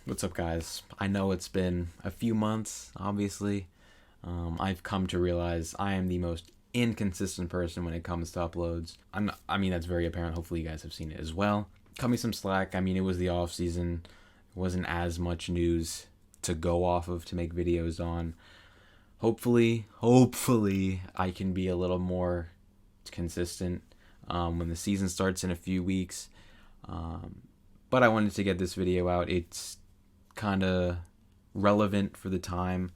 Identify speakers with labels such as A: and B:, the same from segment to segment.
A: What's up, guys? I know it's been a few months, obviously. I've come to realize I am the most inconsistent person when it comes to uploads. That's very apparent. Hopefully, you guys have seen it as well. Cut me some slack. It was the off season. Wasn't as much news to go off of to make videos on. Hopefully, I can be a little more consistent when the season starts in a few weeks. But I wanted to get this video out. It's kind of relevant for the time.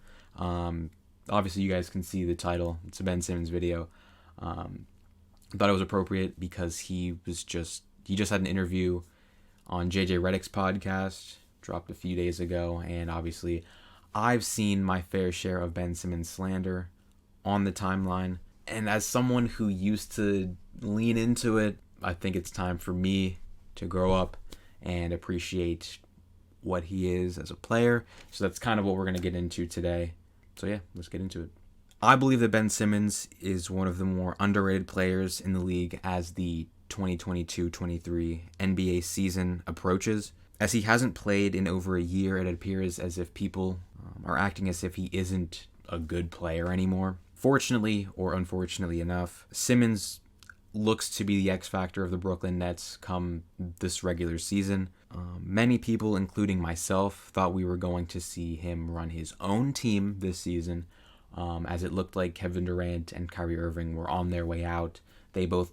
A: Obviously, you guys can see the title. It's a Ben Simmons video. I thought it was appropriate because he just had an interview on JJ Redick's podcast, dropped a few days ago, and obviously, I've seen my fair share of Ben Simmons slander on the timeline. And as someone who used to lean into it, I think it's time for me to grow up and appreciate what he is as a player. So that's kind of what we're going to get into today. So yeah, let's get into it. I believe that Ben Simmons is one of the more underrated players in the league as the 2022-23 NBA season approaches. As he hasn't played in over a year, it appears as if people are acting as if he isn't a good player anymore. Fortunately or unfortunately enough, Simmons looks to be the X factor of the Brooklyn Nets come this regular season. Many people, including myself, thought we were going to see him run his own team this season, as it looked like Kevin Durant and Kyrie Irving were on their way out. They both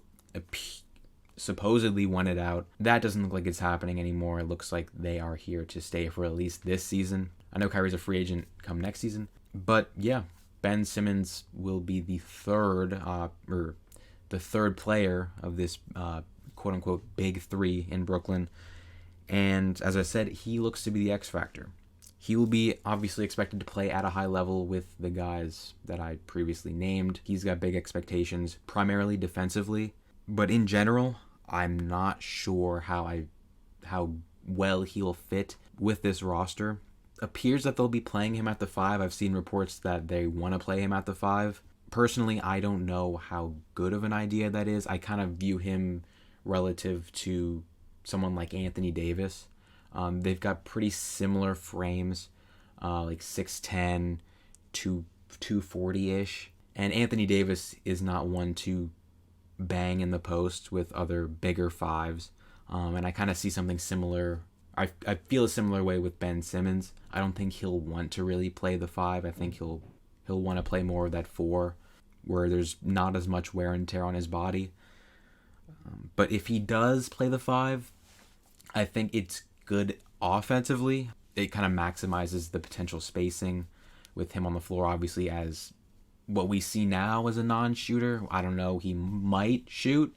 A: supposedly wanted out. That doesn't look like it's happening anymore. It looks like they are here to stay for at least this season. I know Kyrie's a free agent come next season, but yeah, Ben Simmons will be the third player of this quote unquote big three in Brooklyn. And as I said, he looks to be the X factor. He will be obviously expected to play at a high level with the guys that I previously named. He's got big expectations, primarily defensively. But in general, I'm not sure how well he'll fit with this roster. Appears that they'll be playing him at the 5. I've seen reports that they want to play him at the 5. Personally, I don't know how good of an idea that is. I kind of view him relative to someone like Anthony Davis. They've got pretty similar frames, like 6'10", 240-ish. And Anthony Davis is not one to bang in the post with other bigger 5s. And I kind of see something similar. I feel a similar way with Ben Simmons. I don't think he'll want to really play the 5. I think he'll want to play more of that 4, where there's not as much wear and tear on his body. But if he does play the 5, I think it's good offensively. It kind of maximizes the potential spacing with him on the floor, obviously, as what we see now as a non-shooter. I don't know. He might shoot.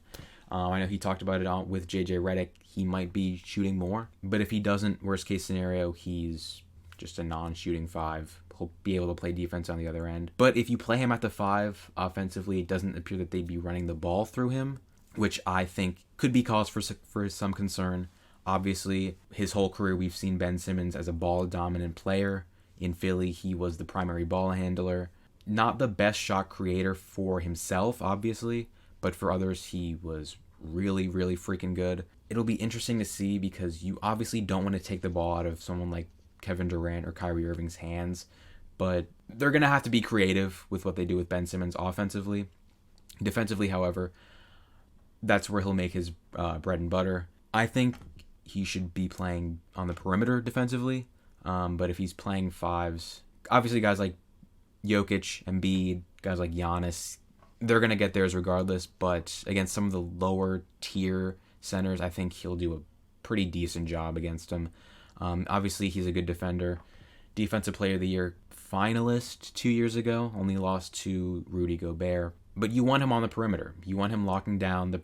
A: I know he talked about it with JJ Redick. He might be shooting more. But if he doesn't, worst case scenario, he's just a non-shooting 5. He'll be able to play defense on the other end. But if you play him at the 5 offensively, it doesn't appear that they'd be running the ball through him, which I think could be cause for some concern. Obviously, his whole career, we've seen Ben Simmons as a ball-dominant player. In Philly, he was the primary ball handler. Not the best shot creator for himself, obviously, but for others, he was really, really freaking good. It'll be interesting to see because you obviously don't want to take the ball out of someone like Kevin Durant or Kyrie Irving's hands, but they're going to have to be creative with what they do with Ben Simmons offensively. Defensively, however, that's where he'll make his bread and butter. I think he should be playing on the perimeter defensively, but if he's playing 5s, obviously guys like Jokic, Embiid, guys like Giannis, they're going to get theirs regardless, but against some of the lower tier centers, I think he'll do a pretty decent job against them. Obviously, he's a good defender. Defensive Player of the Year finalist 2 years ago, only lost to Rudy Gobert. But you want him on the perimeter. You want him locking down the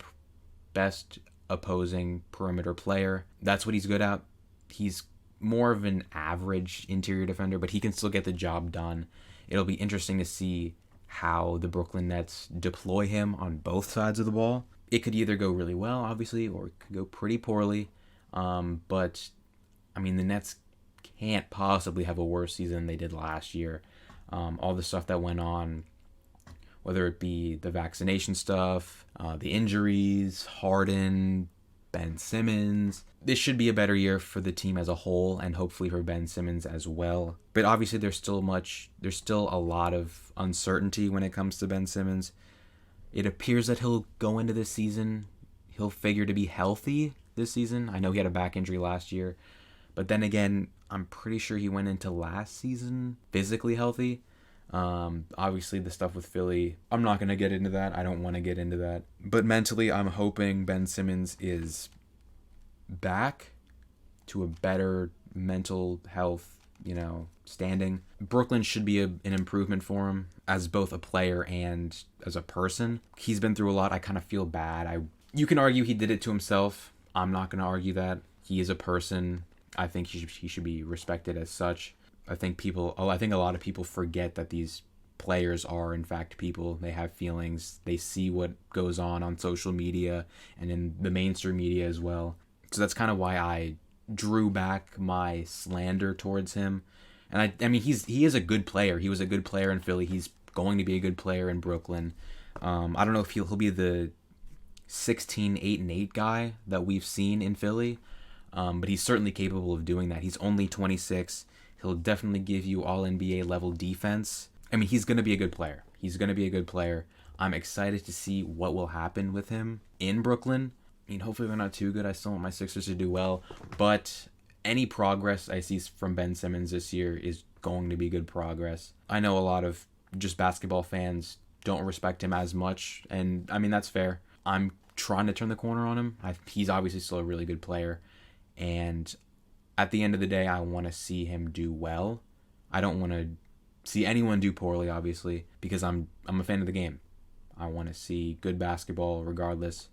A: best opposing perimeter player. That's what he's good at. He's more of an average interior defender, but he can still get the job done. It'll be interesting to see how the Brooklyn Nets deploy him on both sides of the ball. It could either go really well, obviously, or it could go pretty poorly. But the Nets can't possibly have a worse season than they did last year. All the stuff that went on, whether it be the vaccination stuff, the injuries, Harden, Ben Simmons. This should be a better year for the team as a whole, and hopefully for Ben Simmons as well. But obviously there's still a lot of uncertainty when it comes to Ben Simmons. It appears that he'll go into this season, he'll figure to be healthy this season. I know he had a back injury last year, but then again, I'm pretty sure he went into last season physically healthy. Obviously the stuff with Philly, I'm not going to get into that. I don't want to get into that. But mentally, I'm hoping Ben Simmons is back to a better mental health, standing. Brooklyn should be an improvement for him as both a player and as a person. He's been through a lot. I kind of feel bad. You can argue he did it to himself. I'm not going to argue that. He is a person. I think he should be respected as such. I think a lot of people forget that these players are in fact people. They have feelings. They see what goes on social media and in the mainstream media as well. So that's kind of why I drew back my slander towards him. And I mean, he is a good player. He was a good player in Philly. He's going to be a good player in Brooklyn. I don't know if he'll be the 16-8-8 guy that we've seen in Philly, but he's certainly capable of doing that. He's only 26. He'll definitely give you all NBA level defense. I mean, he's going to be a good player. I'm excited to see what will happen with him in Brooklyn. I mean, hopefully they're not too good. I still want my Sixers to do well. But any progress I see from Ben Simmons this year is going to be good progress. I know a lot of just basketball fans don't respect him as much. And, I mean, that's fair. I'm trying to turn the corner on him. He's obviously still a really good player. And at the end of the day, I want to see him do well. I don't want to see anyone do poorly, obviously, because I'm a fan of the game. I want to see good basketball regardless.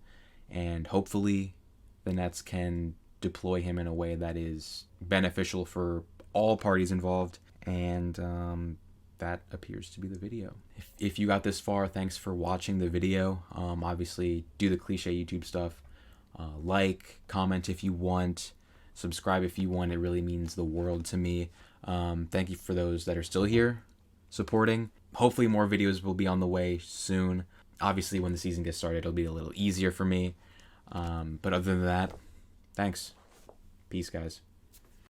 A: And hopefully the Nets can deploy him in a way that is beneficial for all parties involved. And that appears to be the video. If you got this far, thanks for watching the video. Obviously, do the cliche YouTube stuff. Like, comment if you want, subscribe if you want. It really means the world to me. Thank you for those that are still here supporting. Hopefully more videos will be on the way soon. Obviously, when the season gets started, it'll be a little easier for me. But other than that, thanks. Peace, guys.